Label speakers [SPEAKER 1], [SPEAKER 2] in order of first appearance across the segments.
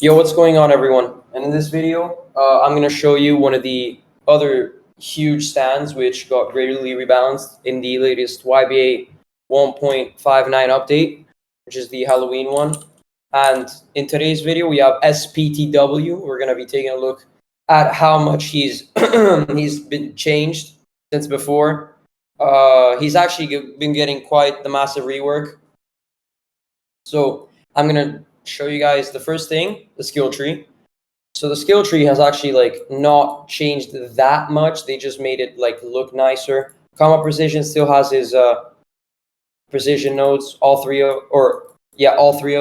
[SPEAKER 1] Yo, what's going on, everyone? And in this video, I'm going to show you one of the other huge stands which got greatly rebalanced in the latest YBA 1.59 update, which is the Halloween one. And in today's video, we have SPTW. We're going to be taking a look at how much he's been changed since before. He's actually been getting quite the massive rework. So I'm going to show you guys the first thing, the skill tree. So the skill tree has actually not changed that much. They just made it look nicer. Comma precision still has his precision nodes, all three of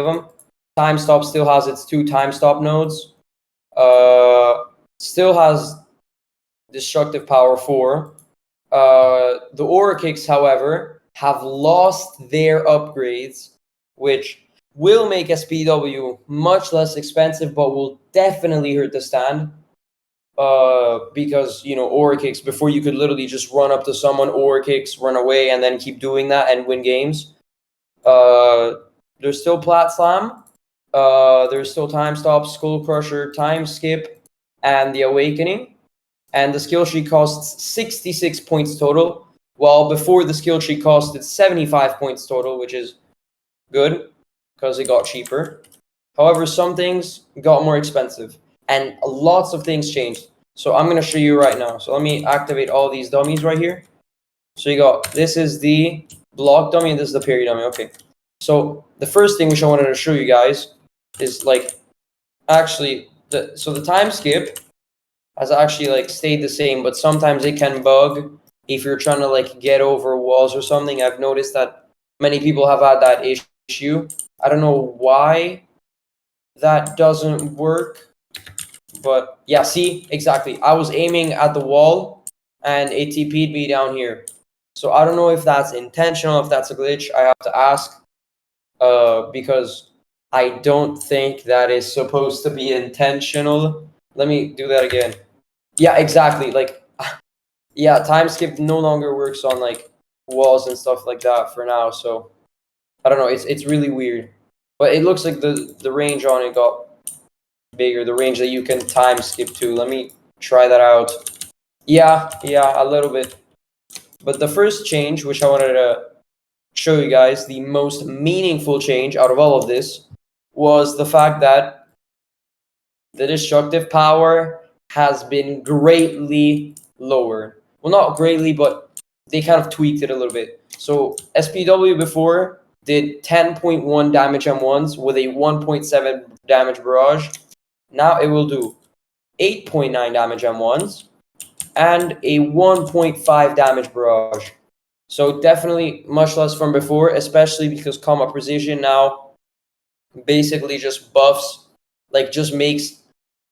[SPEAKER 1] them. Time stop still has its 2 time stop nodes. Still has destructive power 4. The aura kicks, however, have lost their upgrades, which will make SPTW much less expensive, but will definitely hurt the stand. Because, aura kicks, before you could literally just run up to someone, aura kicks, run away, and then keep doing that and win games. There's still Plat Slam. There's still Time Stop, Skull Crusher, Time Skip, and the Awakening. And the skill tree costs 66 points total, while before the skill tree costed 75 points total, which is good because it got cheaper. However, some things got more expensive and lots of things changed. So I'm going to show you right now. So let me activate all these dummies right here. So this is the block dummy and this is the parry dummy. Okay. So the first thing which I wanted to show you guys is the time skip has actually stayed the same, but sometimes it can bug if you're trying to get over walls or something. I've noticed that many people have had that issue. I don't know why that doesn't work, but yeah, see, exactly. I was aiming at the wall and it TP'd me down here. So I don't know if that's intentional, if that's a glitch. I have to ask because I don't think that is supposed to be intentional. Let me do that again. Yeah, exactly. Yeah, time skip no longer works on walls and stuff like that for now. So I don't know. It's really weird, but it looks like the range on it got bigger. The range that you can time skip to. Let me try that out. Yeah, a little bit. But the first change, which I wanted to show you guys, the most meaningful change out of all of this, was the fact that the destructive power has been greatly lowered. Well, not greatly, but they kind of tweaked it a little bit. So SPW before did 10.1 damage M1s with a 1.7 damage barrage. Now it will do 8.9 damage M1s and a 1.5 damage barrage. So definitely much less from before, especially because comma precision now basically just buffs, just makes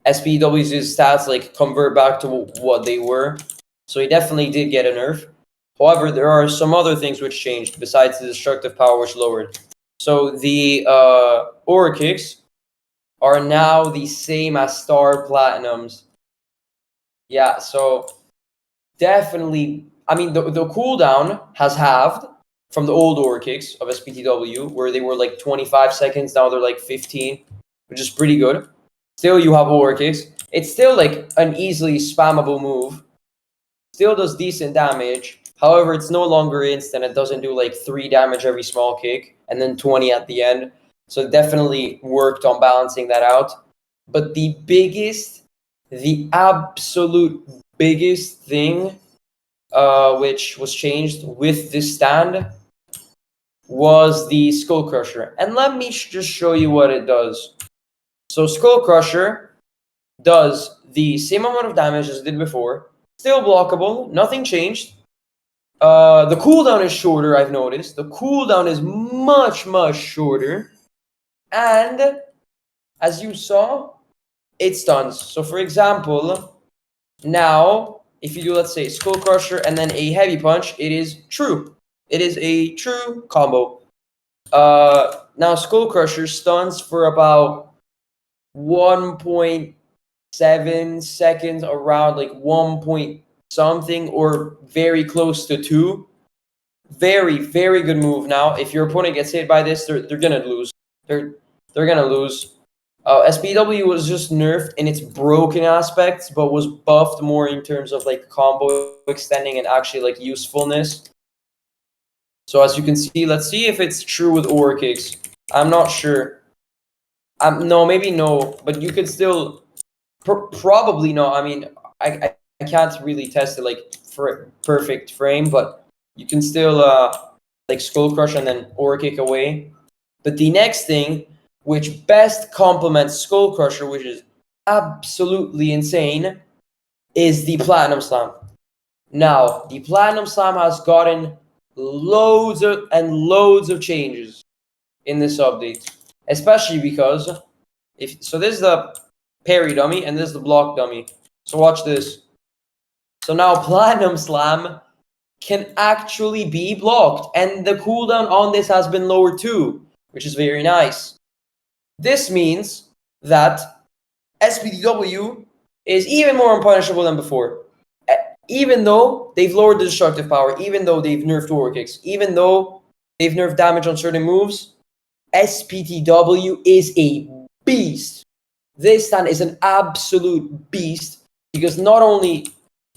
[SPEAKER 1] SPW's stats convert back to what they were. So he definitely did get a nerf. However, there are some other things which changed besides the destructive power which lowered. So the aura kicks are now the same as star platinums. Yeah, so definitely, I mean, the cooldown has halved from the old aura kicks of SPTW, where they were 25 seconds. Now they're 15, which is pretty good. Still, you have aura kicks. It's still an easily spammable move. Still does decent damage. However, it's no longer instant. It doesn't do 3 damage every small kick and then 20 at the end. So it definitely worked on balancing that out. But the absolute biggest thing which was changed with this stand was the Skull Crusher. And let me just show you what it does. So Skull Crusher does the same amount of damage as it did before. Still blockable. Nothing changed. The cooldown is shorter, I've noticed. The cooldown is much, much shorter. And as you saw, it stuns. So for example, now, if you do, let's say, Skull Crusher and then a Heavy Punch, it is true. It is a true combo. Now, Skull Crusher stuns for about 1.7 seconds, around 1 point something, or very close to 2. Very, very good move. Now, if your opponent gets hit by this, they're gonna lose. They're gonna lose. SPTW was just nerfed in its broken aspects, but was buffed more in terms of like combo extending and actually like usefulness. So as you can see, let's see if it's true with Aura Kicks. I'm not sure. No, maybe no, but you could still probably no. I mean, I can't really test it like for perfect frame, but you can still like Skull Crush and then Aura Kick away. But the next thing, which best complements Skull Crusher, which is absolutely insane, is the Platinum Slam. Now, the Platinum Slam has gotten loads of changes in this update, especially because this is the parry dummy and this is the block dummy. So watch this. So now Platinum Slam can actually be blocked, and the cooldown on this has been lowered too, which is very nice. This means that SPTW is even more unpunishable than before. Even though they've lowered the destructive power, even though they've nerfed Aura Kicks, even though they've nerfed damage on certain moves, SPTW is a beast. This stand is an absolute beast because not only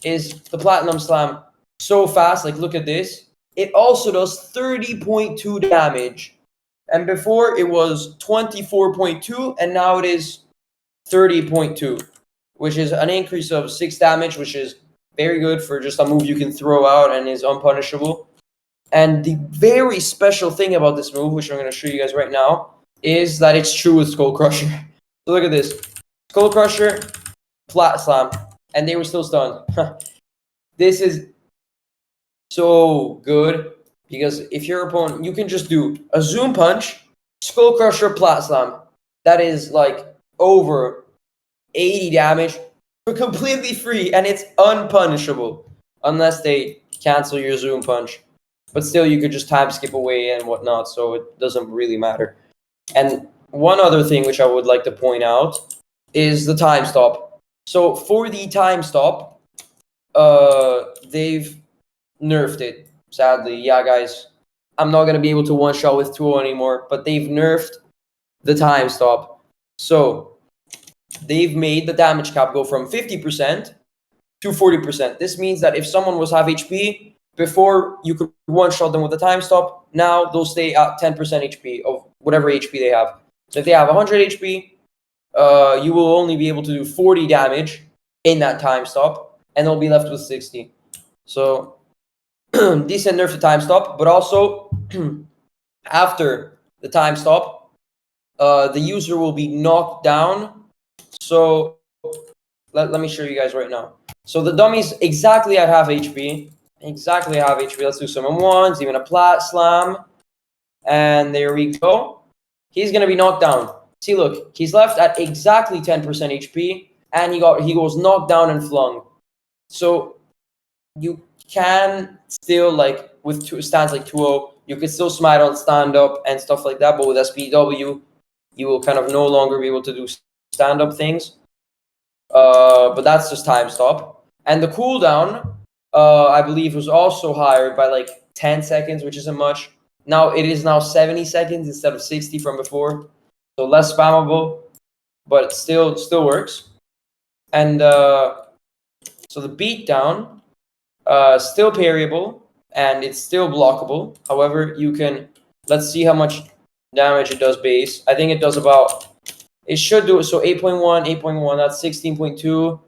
[SPEAKER 1] is the Platinum Slam so fast, like look at this, it also does 30.2 damage. And before it was 24.2 and now it is 30.2, which is an increase of 6 damage, which is very good for just a move you can throw out and is unpunishable. And the very special thing about this move, which I'm going to show you guys right now, is that it's true with Skull Crusher. So look at this. Skull Crusher, Flat Slam, and they were still stunned. This is so good because if your opponent, you can just do a Zoom Punch, Skull Crusher, Flat Slam. That is like over 80 damage for completely free, and it's unpunishable unless they cancel your Zoom Punch. But still, you could just time skip away and whatnot, so it doesn't really matter. And one other thing which I would like to point out is the time stop. So for the time stop, they've nerfed it, sadly. Yeah, guys, I'm not going to be able to one-shot with 2-0 anymore, but they've nerfed the time stop. So they've made the damage cap go from 50% to 40%. This means that if someone was half HP, before you could one-shot them with a time stop, now they'll stay at 10% HP of whatever HP they have. So if they have 100 HP, you will only be able to do 40 damage in that time stop, and they'll be left with 60. So decent nerf to time stop, but also after the time stop, the user will be knocked down. So let me show you guys right now. So the dummy's exactly at half HP. Exactly half HP. Let's do some M1s, even a Plat Slam. And there we go. He's going to be knocked down. See, look, he's left at exactly 10% HP, and he goes knocked down and flung. So you can still, like, with stands like 2-0, you can still smite on stand-up and stuff like that, but with SPW, you will kind of no longer be able to do stand-up things. But that's just time stop. And the cooldown, I believe, was also higher by like 10 seconds, which isn't much. Now it is now 70 seconds instead of 60 from before. So less spammable, but it still works. And so the beatdown, still parryable, and it's still blockable. However, you can, let's see how much damage it does base. I think it does about, it should do, so 8.1, that's 16.2,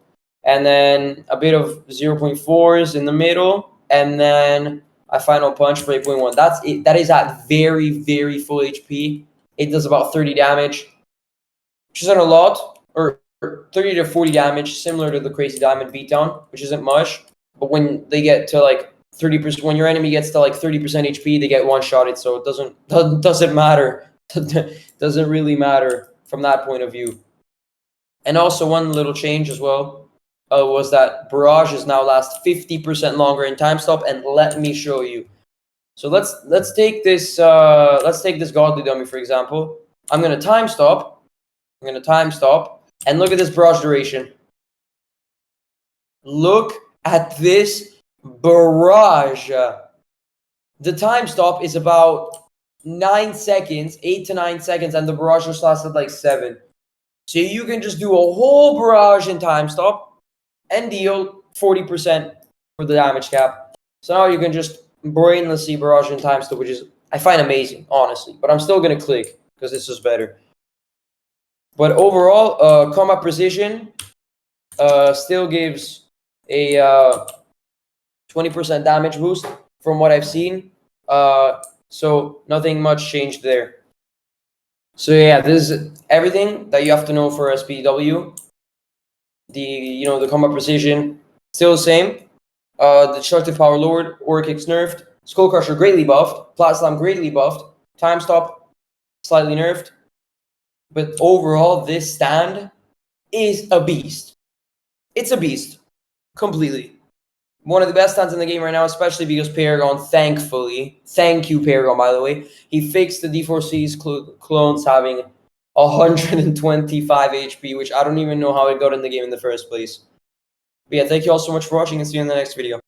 [SPEAKER 1] and then a bit of 0.4s in the middle, and then a final punch for 8.1. That's it. That is at very, very full HP. It does about 30 damage, which isn't a lot, or 30 to 40 damage, similar to the Crazy Diamond beatdown, which isn't much. But when they get to like 30%, when your enemy gets to like 30% HP, they get one-shotted, so it doesn't matter. Doesn't really matter from that point of view. And also one little change as well was that barrages now last 50% longer in time stop, and let me show you. So let's take this godly dummy for example. I'm gonna time stop, and look at this barrage duration. Look at this barrage. The time stop is about 9 seconds, 8 to 9 seconds, and the barrage just lasted like 7. So you can just do a whole barrage in time stop and deal 40% for the damage cap. So now you can just brainlessly barrage in time stop, which is, I find amazing, honestly. But I'm still going to click because this is better. But overall, combat precision still gives a 20% damage boost from what I've seen. So nothing much changed there. So yeah, this is everything that you have to know for SPTW. The combat precision still the same. The destructive power lowered, aura kicks nerfed, skull crusher greatly buffed, plat slam greatly buffed, time stop slightly nerfed. But overall, this stand is a beast. It's a beast, completely. One of the best stands in the game right now, especially because Paragon, thankfully, thank you Paragon, by the way, he fixed the D4C's clones having 125 HP, which I don't even know how it got in the game in the first place. But yeah, thank you all so much for watching and see you in the next video.